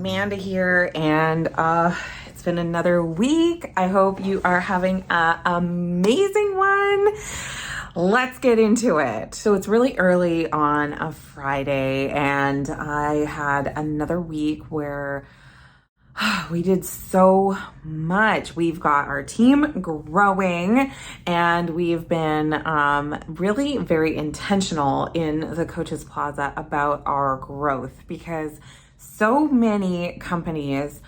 Amanda here, and it's been another week. I hope you are having an amazing one. Let's get into it. So it's really early on a Friday, and I had another week where we did so much. We've got our team growing, and we've been really very intentional in the Coaches Plaza about our growth, because so many companies,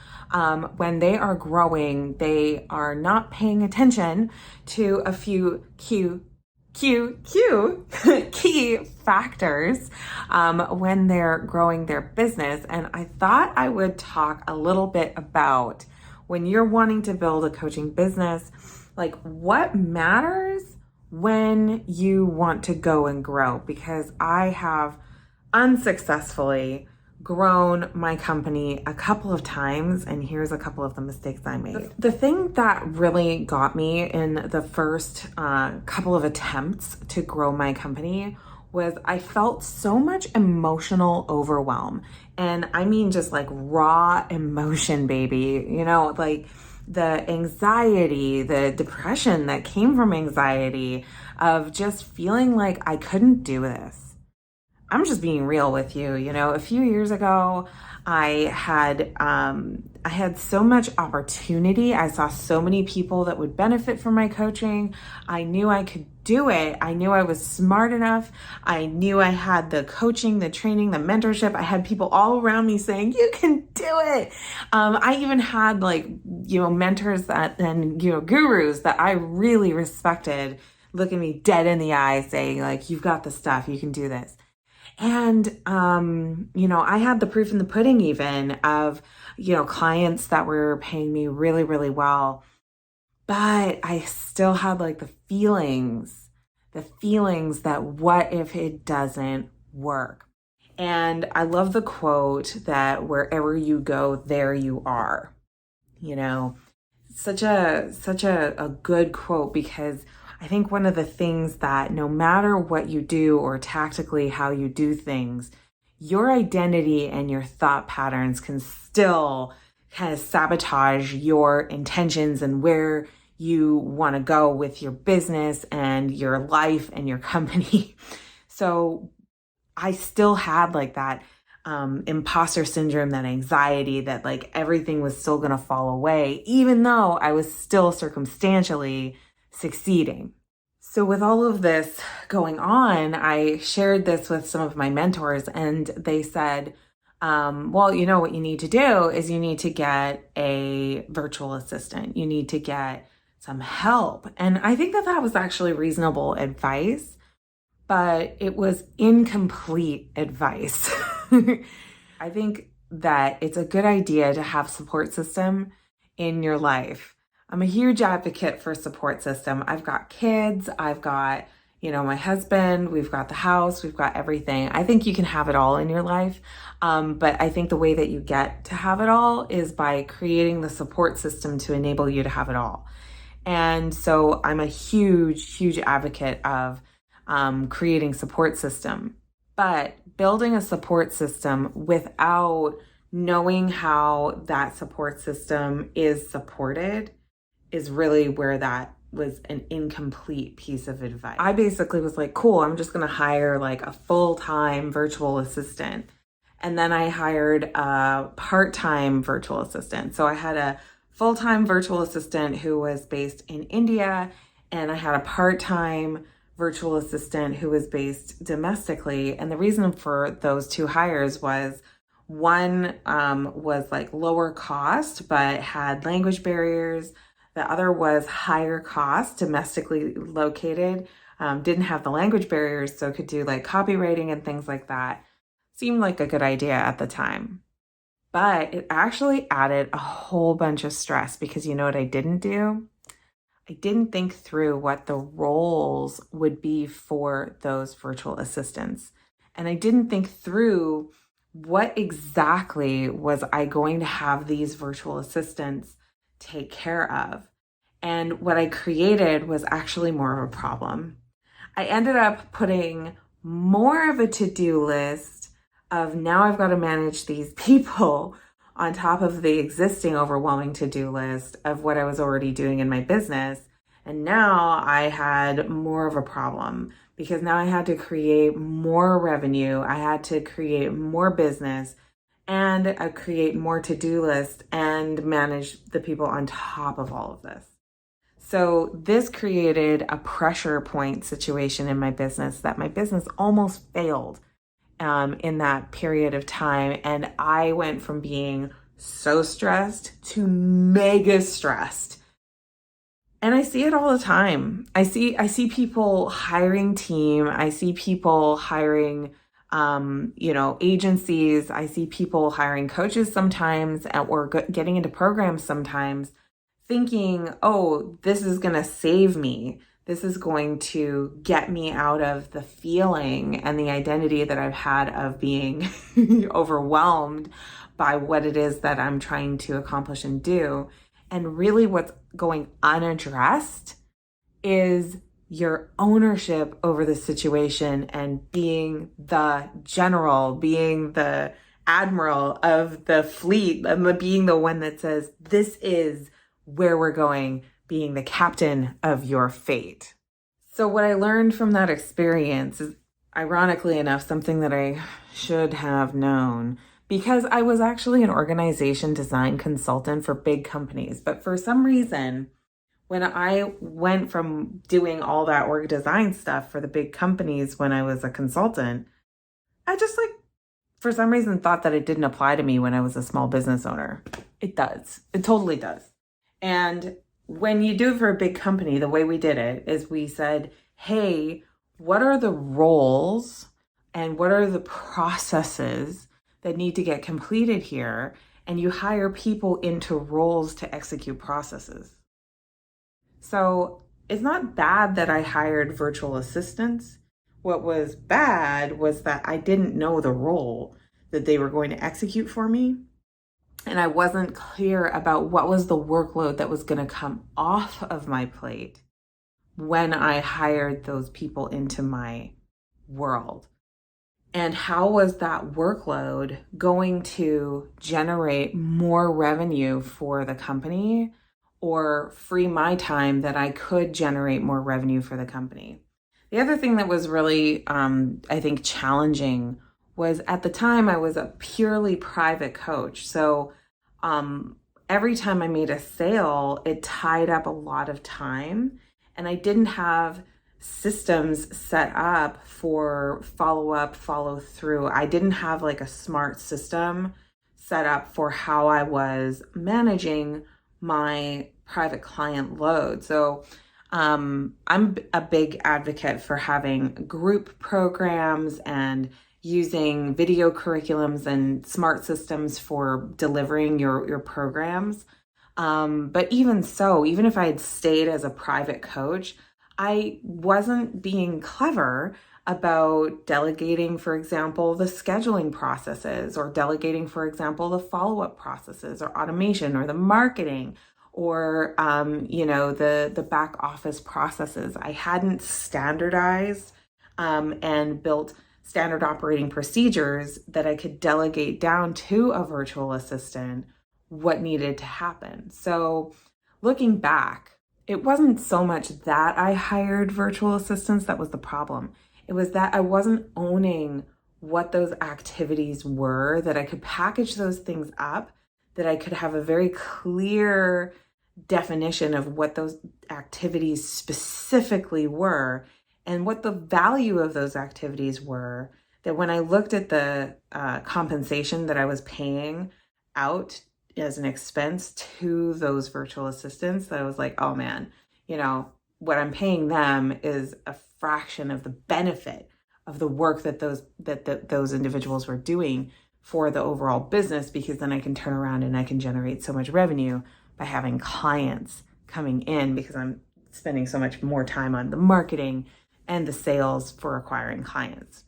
when they are growing, they are not paying attention to a few key factors when they're growing their business. And I thought I would talk a little bit about when you're wanting to build a coaching business, like what matters when you want to go and grow, because I have unsuccessfully grown my company a couple of times, and here's a couple of the mistakes I made. The thing that really got me in the first couple of attempts to grow my company was I felt so much emotional overwhelm. And I mean just like raw emotion, baby. You know, like the anxiety, the depression that came from anxiety of just feeling like I couldn't do this. I'm just being real with you. You know, a few years ago, I had so much opportunity. I saw so many people that would benefit from my coaching. I knew I could do it. I knew I was smart enough. I knew I had the coaching, the training, the mentorship. I had people all around me saying, you can do it. I even had mentors and gurus that I really respected looking me dead in the eye saying like, you've got the stuff, you can do this. And, I had the proof in the pudding even of, clients that were paying me really, really well. But I still had like the feelings that what if it doesn't work? And I love the quote that wherever you go, there you are. Such a good quote, because I think one of the things that no matter what you do or tactically how you do things, your identity and your thought patterns can still kind of sabotage your intentions and where you want to go with your business and your life and your company. So I still had like that imposter syndrome, that anxiety that like everything was still going to fall away, even though I was still circumstantially succeeding. So with all of this going on, I shared this with some of my mentors, and they said, what you need to do is you need to get a virtual assistant. You need to get some help. And I think that was actually reasonable advice, but it was incomplete advice. I think that it's a good idea to have support system in your life. I'm a huge advocate for support system. I've got kids, I've got, my husband, we've got the house, we've got everything. I think you can have it all in your life. But I think the way that you get to have it all is by creating the support system to enable you to have it all. And so I'm a huge, huge advocate of creating support system. But building a support system without knowing how that support system is supported is really where that was an incomplete piece of advice. I basically was like, cool, I'm just going to hire like a full-time virtual assistant. And then I hired a part-time virtual assistant. So I had a full-time virtual assistant who was based in India, and I had a part-time virtual assistant who was based domestically. And the reason for those two hires was one was like lower cost, but had language barriers. The other was higher cost, domestically located, didn't have the language barriers, so could do like copywriting and things like that. Seemed like a good idea at the time. But it actually added a whole bunch of stress, because you know what I didn't do? I didn't think through what the roles would be for those virtual assistants. And I didn't think through what exactly was I going to have these virtual assistants take care of. And what I created was actually more of a problem. I ended up putting more of a to-do list of now I've got to manage these people on top of the existing overwhelming to-do list of what I was already doing in my business. And now I had more of a problem because now I had to create more revenue. I had to create more business and create more to-do list and manage the people on top of all of this. So this created a pressure point situation in my business that my business almost failed in that period of time. And I went from being so stressed to mega stressed. And I see it all the time. I see people hiring team. I see people hiring, agencies. I see people hiring coaches sometimes or getting into programs sometimes thinking, oh, this is going to save me. This is going to get me out of the feeling and the identity that I've had of being overwhelmed by what it is that I'm trying to accomplish and do. And really what's going unaddressed is your ownership over the situation and being the general, being the admiral of the fleet, and being the one that says, this is where we're going, being the captain of your fate. So what I learned from that experience is, ironically enough, something that I should have known, because I was actually an organization design consultant for big companies. But for some reason, when I went from doing all that org design stuff for the big companies when I was a consultant, I just for some reason thought that it didn't apply to me when I was a small business owner. It does. It totally does. And when you do it for a big company, the way we did it is we said, hey, what are the roles and what are the processes that need to get completed here? And you hire people into roles to execute processes. So it's not bad that I hired virtual assistants. What was bad was that I didn't know the role that they were going to execute for me. And I wasn't clear about what was the workload that was going to come off of my plate when I hired those people into my world. And how was that workload going to generate more revenue for the company or free my time that I could generate more revenue for the company? The other thing that was really, I think, challenging was at the time I was a purely private coach. So every time I made a sale, it tied up a lot of time, and I didn't have systems set up for follow-up, follow-through. I didn't have a smart system set up for how I was managing my private client load. So I'm a big advocate for having group programs and using video curriculums and smart systems for delivering your programs. But even so, even if I had stayed as a private coach, I wasn't being clever about delegating, for example, the scheduling processes, or delegating, for example, the follow-up processes, or automation, or the marketing, or the back office processes. I hadn't standardized and built standard operating procedures that I could delegate down to a virtual assistant what needed to happen. So looking back, it wasn't so much that I hired virtual assistants that was the problem. It was that I wasn't owning what those activities were, that I could package those things up, that I could have a very clear definition of what those activities specifically were and what the value of those activities were, that when I looked at the compensation that I was paying out as an expense to those virtual assistants, that I was like, oh man, what I'm paying them is a fraction of the benefit of the work that those individuals were doing for the overall business, because then I can turn around and I can generate so much revenue by having clients coming in, because I'm spending so much more time on the marketing and the sales for acquiring clients.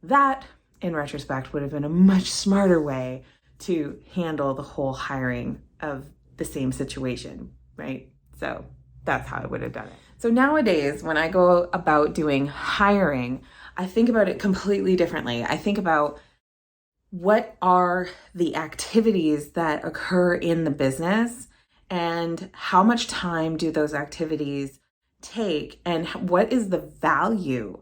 That, in retrospect, would have been a much smarter way to handle the whole hiring of the same situation, right? So that's how I would have done it. So nowadays, when I go about doing hiring, I think about it completely differently. I think about what are the activities that occur in the business and how much time do those activities take, and what is the value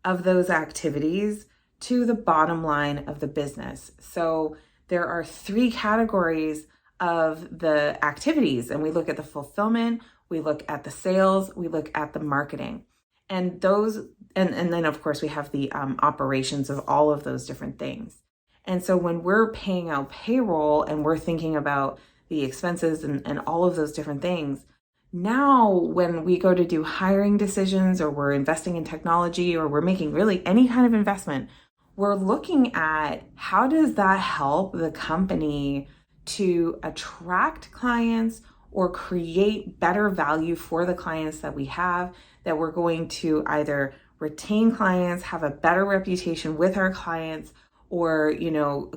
of those activities to the bottom line of the business. So there are 3 categories of the activities, and we look at the fulfillment, we look at the sales, we look at the marketing. And those, and then of course we have the operations of all of those different things. And so when we're paying out payroll and we're thinking about the expenses and all of those different things, now when we go to do hiring decisions, or we're investing in technology, or we're making really any kind of investment, we're looking at how does that help the company to attract clients or create better value for the clients that we have, that we're going to either retain clients, have a better reputation with our clients, or,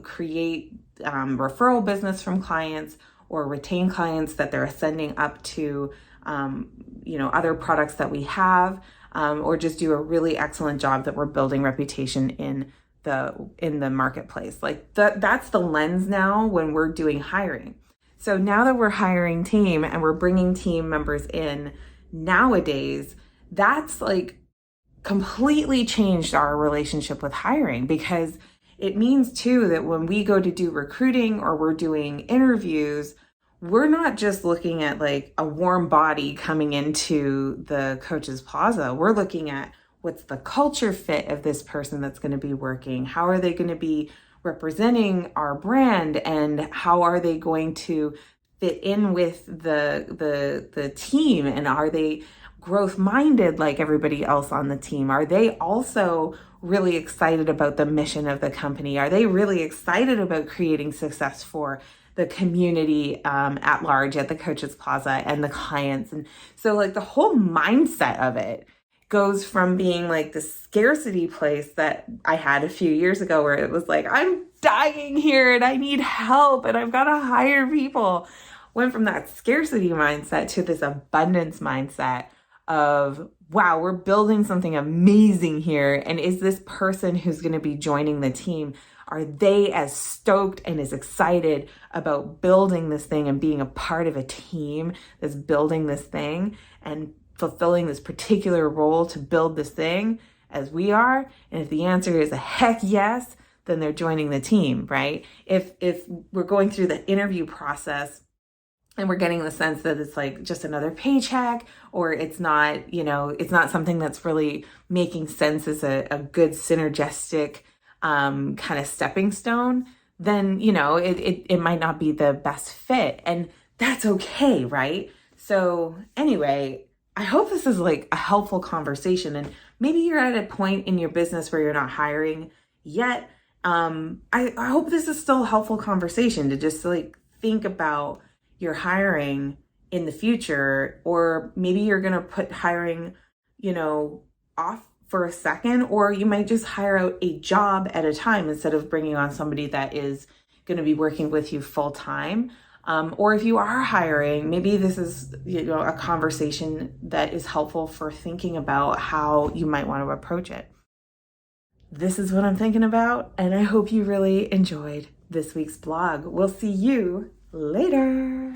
create referral business from clients, or retain clients that they're sending up to, other products that we have, or just do a really excellent job that we're building reputation in the marketplace. Like that's the lens now when we're doing hiring. So now that we're hiring team and we're bringing team members in nowadays, that's like completely changed our relationship with hiring, because it means too that when we go to do recruiting or we're doing interviews, we're not just looking at like a warm body coming into the Coach's Plaza. We're looking at what's the culture fit of this person that's going to be working? How are they going to be representing our brand, and how are they going to fit in with the team? And are they growth minded like everybody else on the team? Are they also really excited about the mission of the company? Are they really excited about creating success for the community at large at the Coach's Plaza and the clients? And so like the whole mindset of it goes from being like the scarcity place that I had a few years ago, where it was like, I'm dying here and I need help and I've got to hire people. Went from that scarcity mindset to this abundance mindset of, wow, we're building something amazing here. And is this person who's going to be joining the team, are they as stoked and as excited about building this thing and being a part of a team that's building this thing and fulfilling this particular role to build this thing as we are? And if the answer is a heck yes, then they're joining the team, right? If we're going through the interview process and we're getting the sense that it's like just another paycheck, or it's not, it's not something that's really making sense as a good synergistic kind of stepping stone, then, it might not be the best fit, and that's okay, right? So anyway, I hope this is like a helpful conversation, and maybe you're at a point in your business where you're not hiring yet. I hope this is still a helpful conversation to just like think about your hiring in the future, or maybe you're going to put hiring, off for a second, or you might just hire out a job at a time instead of bringing on somebody that is going to be working with you full time. Or if you are hiring, maybe this is, a conversation that is helpful for thinking about how you might want to approach it. This is what I'm thinking about, and I hope you really enjoyed this week's blog. We'll see you later.